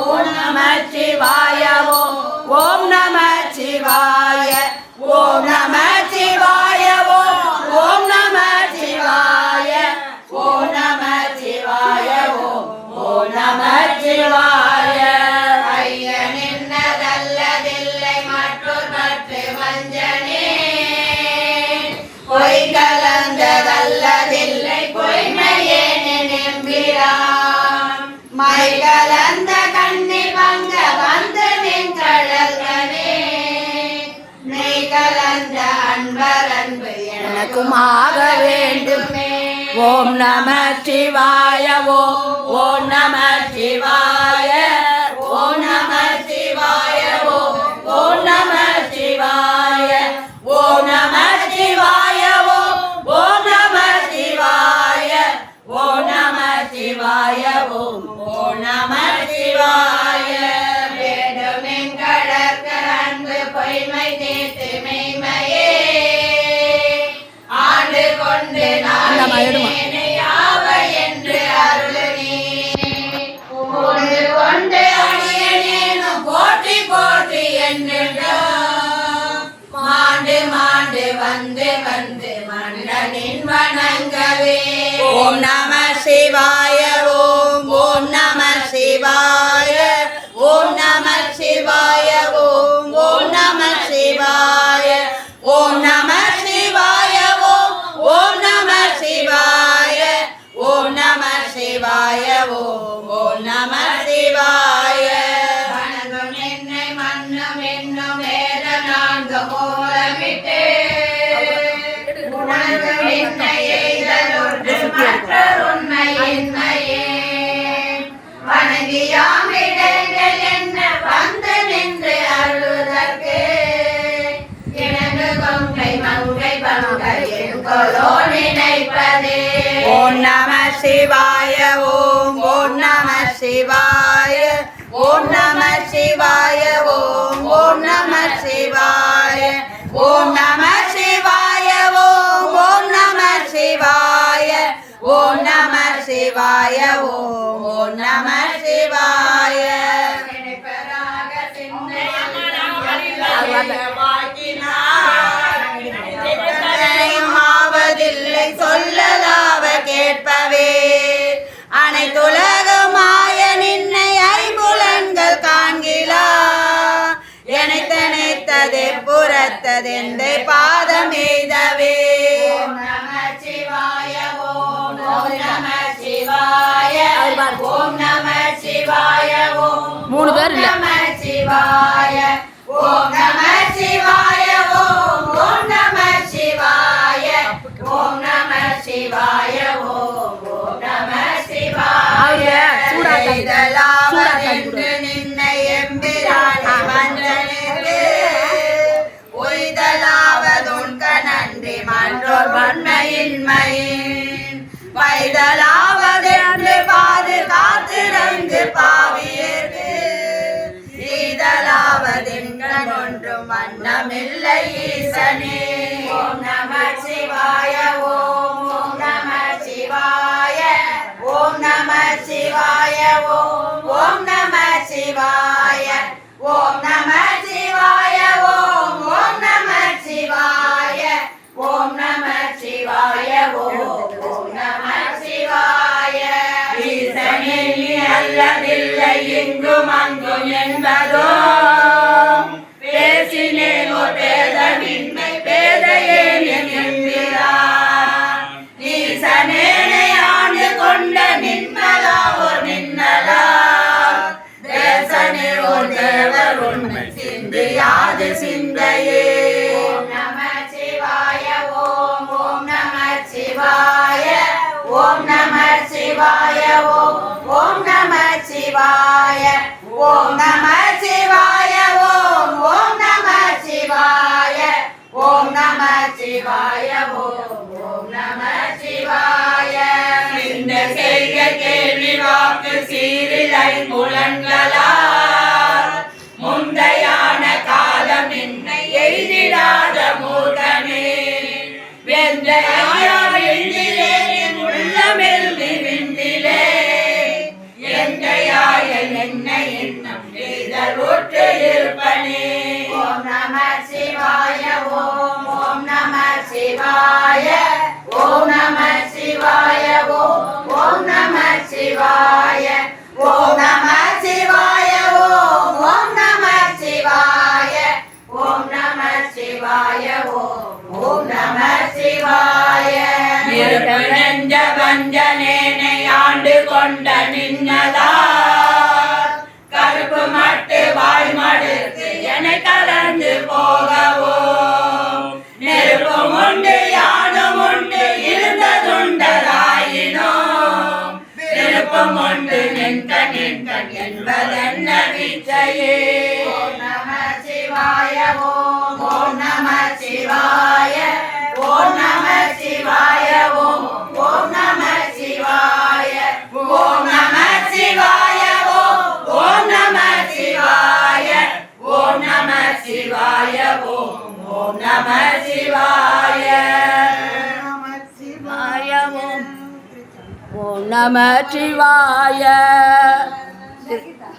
ஓம் நம சிவாய ஓம் நம சிவாய ஓம் நம சிவாய ஓம் நம சிவாய ஓம் நம சிவாய ஓம் நம சிவாய. ஐயன் என்னதல்லதில்லை மற்றொரு வஞ்சனே, பொய் கலந்ததல்லதில்லை பொய்மையே நினைம்பிரான். மை கலந்த கண்ணி பங்க வந்து நின் கடல்களே, மெய் கலந்த அன்பர் அன்பு எனக்குமாக வேண்டுமே. ஓம் நம சிவாய ஓம் நம சிவாய ஓம் நம சிவாய ஓம் நம சிவாய ஓம் நம சிவாய ஓம் நம சிவாய ஓம் நம சிவாய ஓம் நம சிவாய. வேண்டுமென் கடற்க அன்பு பொய்மை தீர்த்து மெய்மையே ஆண்டு கொண்டு நான் என்று அருளனே. கொண்டு கொண்டு அடியேனும் போற்றி போற்றி என்றோ மாண்டு மாண்டு வந்து வந்து மன்னனின் வணங்கவே. ஓம் நம சிவாய ஓம் நம சிவாய ஓம் நம சிவாய ஓம் நம சிவாய ஓம் நம சிவாய ஓம் நம சிவாய ஓம் நம சிவாய ஓம் நம சிவாய. வணங்கும் என்னை மன்னம் என்னும் வேத நான்கு மூலமிட்டு உணர்ந்தும் என்னை எய்தலொன்று மற்றொரு உண்மையின்மையே. வணங்கியாம் இடங்கள் என்ன வந்து நின்று அருளுதற்கு இணங்கு கொங்கை மங்கை பங்கை என்கொலோ நினைப்பதே. ஓம் நம சிவாய ஓம் நம சிவாய ஓம் நம சிவாய ஓம் நம சிவாய ஓம் நம சிவாய ஓம் நம சிவாய ஓம் நம சிவாய ஓம் நம சிவாய. ஆவதில்லை சொல்லலாவ கேட்பவே அனைத்துலகமாய நின்னை ஐம்புலன்கள் காண்கிலா. எனைத்தனைத்ததே புறத்ததெந்த பாதம் எய்தவே. ஓம் நம சிவாய ஓம் நம சிவாய ஓம் நம சிவாய மூணு பேர் நம சிவாய ஓம் நம சிவாய ஓம் நம சிவாய ஓம் நம சிவாய ஓம் நம சிவாய. இதழாவதென்று நின்னை எம்பிரானை வஞ்சனிற்கு உய்தலாவதுண்க நன்றி மற்றோர் வன்மையின்மையின் வைதலாவதென்று பாதுகாத்திரங்கு பாவியேற்கு ஈதலாவதென்கள் ஒன்றும் வண்ணமில்லை ஈசனே. ஓம் நம சிவாய ஓம் நம சிவாய ஓம் நம சிவாய ஓம் நம சிவாய ஓம் நம சிவாய ஓம் நம சிவாய ஓம் நம சிவாய ஓம் நம சிவாய. ஈசனே நீ அல்லதில்லை இங்கும் அங்கும் என்பதோ பேசினேனோ பேதமின்மை பேதையேன் என்கிறார். ஈசனேனை ஆண்டு கொண்ட நின்மலா ஓர் நின்னலா தேசனே ஓர் தேவர் உண்மை சிந்தியாது சிந்தையே. ஓம் நம சிவாய ஓம் நம சிவாய ஓம் நம சிவாய ஓம் நம சிவாய ஓம் நம சிவாய ஓம் நம சிவாய ஓம் நம சிவாய ஓம் நம சிவாய. இந்த செய்க கேள்வி வாக்கு சீரிலை புலன்களா முந்தையான காலம் என்னை எய்திடாத மூர்கனே. வெந்தையா வெள்ளிலே உள்ளமெல்வி விண்டிலே எந்தையா நின்னை இன்னும் நீதல் ஊற்று இருப்பனே. ஓம் நம சிவாய ஓம் ஓம் நம சிவாய ஓம் நம சிவாய ஓம் ஓம் நம சிவாய ஓம் நம சிவாய ஓம் ஓம் நம சிவாய ஓம் நம சிவாய ஓம் ஓம் நம சிவாய. இருட்டு நெஞ்ச வஞ்சனேனை ஆண்டு கொண்ட நின்னதார் கருப்பு மட்டு வாய் மடுத்து என்னை கலந்து போகவோ. நெருப்பும் உண்டு யானும் உண்டு இருந்ததுண்டதாயினோ. நெருப்பும் உண்டு நின்கண் நின்கண் என்பதென்ன விச்சையே. ஓம் நம சிவாய ஓம் ஓம் நம சிவாய ஓம் நம சிவாய ஓம் ஓம் நம சிவாய ஓம் நம சிவாய ஓம் ஓம் நம சிவாய ஓம் நம சிவாய ஓம் ஓம் நம சிவாய சிவாய ஓம் ஓம் நம சிவாய.